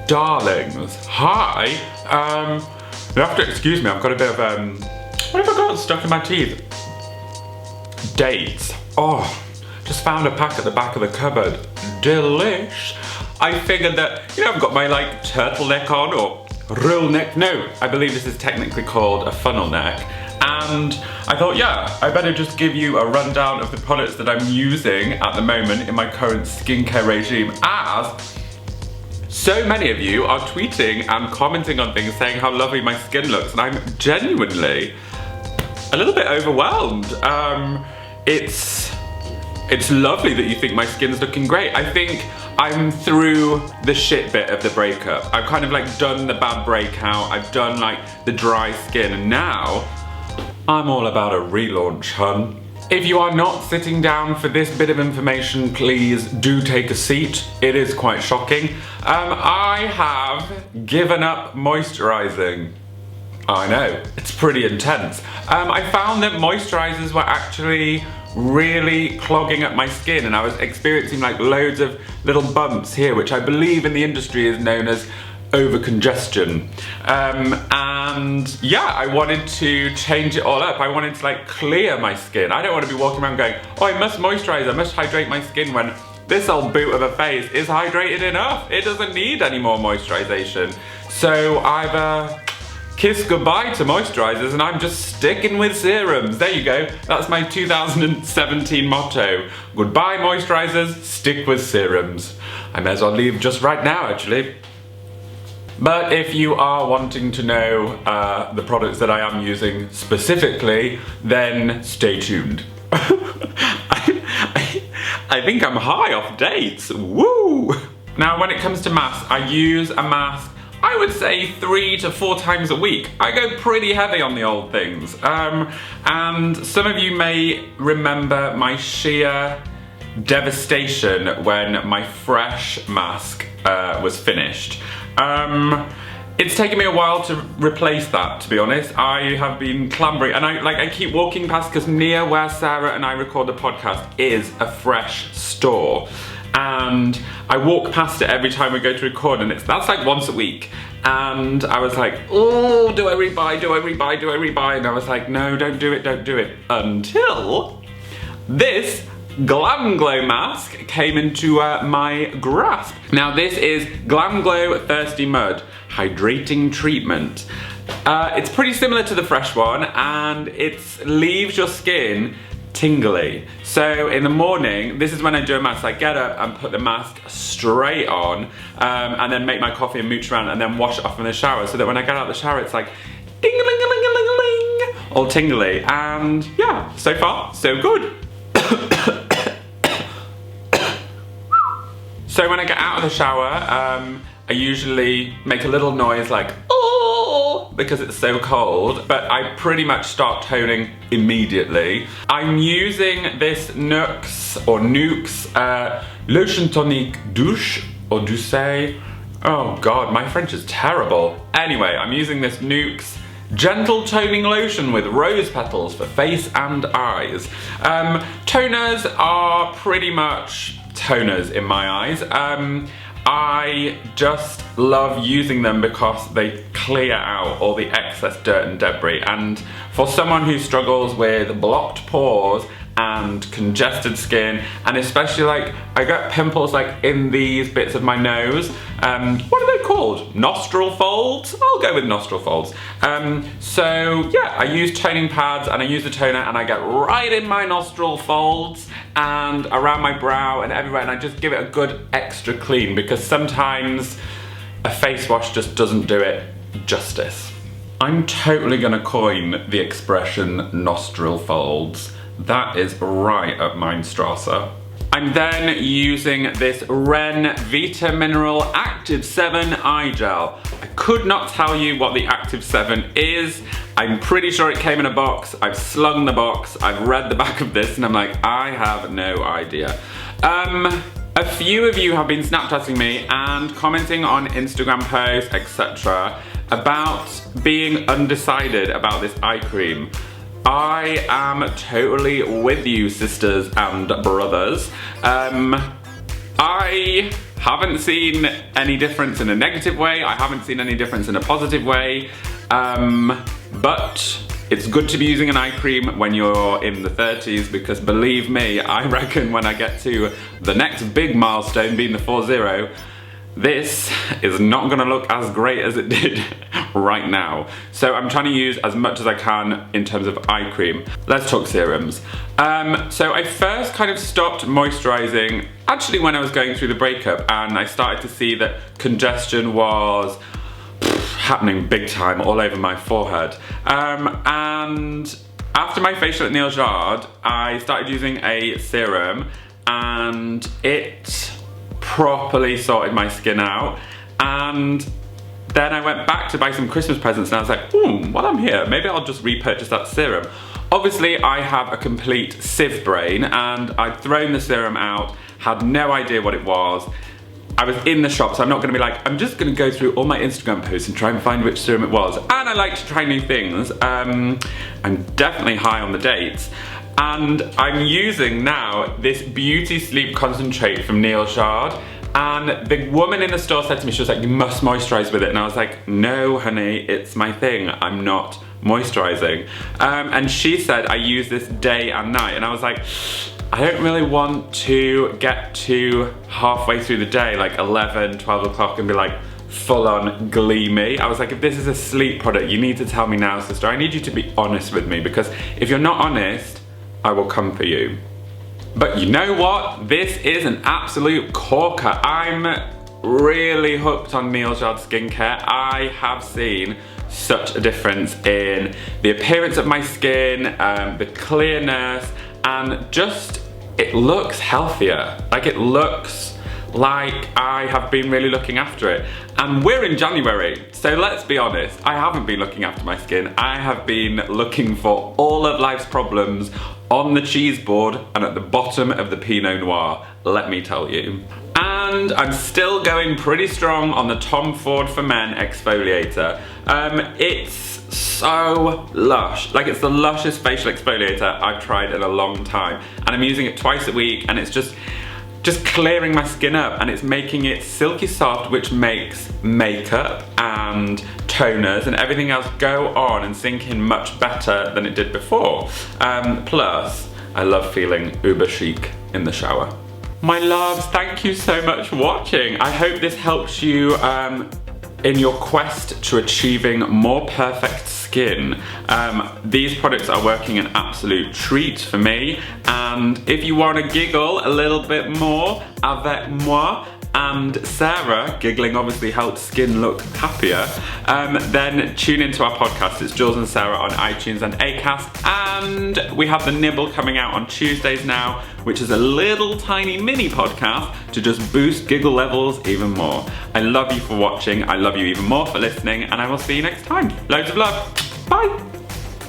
darlings, hi. You have to excuse me, I've got a bit of, what have I got stuck in my teeth? Dates. Oh, just found a pack at the back of the cupboard. Delish. I figured that, you know, I've got my like turtleneck on, or roll neck. No, I believe this is technically called a funnel neck. And I thought, yeah, I better just give you a rundown of the products that I'm using at the moment in my current skincare regime, as so many of you are tweeting and commenting on things saying how lovely my skin looks, and I'm genuinely a little bit overwhelmed. It's lovely that you think my skin's looking great. I think I'm through the shit bit of the breakup. I've kind of like done the bad breakout, I've done like the dry skin, and now I'm all about a relaunch, hun. If you are not sitting down for this bit of information, please do take a seat. It is quite shocking. I have given up moisturizing. I know, it's pretty intense. I found that moisturizers were actually really clogging up my skin, and I was experiencing like loads of little bumps here, which I believe in the industry is known as over-congestion. And yeah, I wanted to change it all up. I wanted to like clear my skin. I don't want to be walking around going, oh, I must moisturize, I must hydrate my skin, when this old boot of a face is hydrated enough. It doesn't need any more moisturization. So I've kissed goodbye to moisturizers, and I'm just sticking with serums. There you go. That's my 2017 motto. Goodbye moisturizers, stick with serums. I may as well leave just right now, actually. But if you are wanting to know the products that I am using specifically, then stay tuned. I think I'm high off dates, woo! Now when it comes to masks, I use a mask, I would say 3 to 4 times a week. I go pretty heavy on the old things. And some of you may remember my sheer devastation when my Fresh mask was finished. It's taken me a while to replace that, to be honest. I have been clambering, and I keep walking past, because near where Sarah and I record the podcast is a Fresh store. And I walk past it every time we go to record, and that's like once a week. And I was like, oh, do I rebuy, do I rebuy, do I rebuy? And I was like, no, don't do it, don't do it. Until this GLAMGLOW mask came into my grasp. Now this is GLAMGLOW Thirsty Mud Hydrating Treatment. It's pretty similar to the Fresh one, and it leaves your skin tingly. So in the morning, this is when I do a mask. I get up and put the mask straight on, and then make my coffee and mooch around, and then wash it off in the shower, so that when I get out of the shower, it's like ding-a-ling-a-ling-a-ling-a-ling, all tingly. And yeah, so far, so good. So when I get out of the shower, I usually make a little noise like, oh, because it's so cold, but I pretty much start toning immediately. I'm using this NUXE Lotion Tonique Douche, or Douce. Oh God, my French is terrible. Anyway, I'm using this NUXE Gentle Toning Lotion with rose petals for face and eyes. Toners are pretty much toners in my eyes. I just love using them because they clear out all the excess dirt and debris, and for someone who struggles with blocked pores and congested skin, and especially like I get pimples like in these bits of my nose, what are they called? Nostril folds? I'll go with nostril folds. So yeah, I use toning pads and I use the toner, and I get right in my nostril folds and around my brow and everywhere, and I just give it a good extra clean, because sometimes a face wash just doesn't do it justice. I'm totally gonna coin the expression nostril folds. That is right up mein Strasse. I'm then using this VITA Mineral Active 7 Eye Gel. I could not tell you what the Active 7 is. I'm pretty sure it came in a box. I've slung the box. I've read the back of this, and I'm like, I have no idea. A few of you have been Snapchatting me and commenting on Instagram posts, etc., about being undecided about this eye cream. I am totally with you, sisters and brothers. I haven't seen any difference in a negative way. I haven't seen any difference in a positive way. But it's good to be using an eye cream when you're in the 30s, because believe me, I reckon when I get to the next big milestone, being the 40, this is not gonna look as great as it did right now. So I'm trying to use as much as I can in terms of eye cream. Let's talk serums. So I first kind of stopped moisturizing actually when I was going through the breakup, and I started to see that congestion was happening big time all over my forehead. And after my facial at NEAL'S, I started using a serum, and it properly sorted my skin out. And then I went back to buy some Christmas presents, and I was like, while I'm here, maybe I'll just repurchase that serum. Obviously, I have a complete sieve brain, and I'd thrown the serum out, had no idea what it was. I was in the shop, so I'm not gonna be like, I'm just gonna go through all my Instagram posts and try and find which serum it was. And I like to try new things. I'm definitely high on the dates. And I'm using now this Beauty Sleep Concentrate from NEAL'S. And the woman in the store said to me, she was like, you must moisturize with it. And I was like, no, honey, it's my thing. I'm not moisturizing. And she said, I use this day and night. And I was like, I don't really want to get to halfway through the day, like 11, 12 o'clock, and be like full on gleamy. I was like, if this is a sleep product, you need to tell me now, sister. I need you to be honest with me, because if you're not honest, I will come for you. But you know what? This is an absolute corker. I'm really hooked on NEAL'S skincare. I have seen such a difference in the appearance of my skin, the clearness, and just, it looks healthier. Like, it looks like I have been really looking after it. And we're in January, so let's be honest, I haven't been looking after my skin. I have been looking for all of life's problems on the cheese board and at the bottom of the Pinot Noir, let me tell you. And I'm still going pretty strong on the Tom Ford for Men exfoliator. It's so lush. Like, it's the lushest facial exfoliator I've tried in a long time. And I'm using it twice a week, and it's just clearing my skin up, and it's making it silky soft, which makes makeup and toners and everything else go on and sink in much better than it did before. Plus, I love feeling uber chic in the shower. My loves, thank you so much for watching. I hope this helps you in your quest to achieving more perfect skin. These products are working an absolute treat for me, and if you want to giggle a little bit more avec moi and Sarah, giggling obviously helps skin look happier, then tune into our podcast. It's Jules and Sarah on iTunes and Acast, and we have The Nibble coming out on Tuesdays now, which is a little tiny mini podcast to just boost giggle levels even more. I love you for watching, I love you even more for listening, and I will see you next time. Loads of love, bye!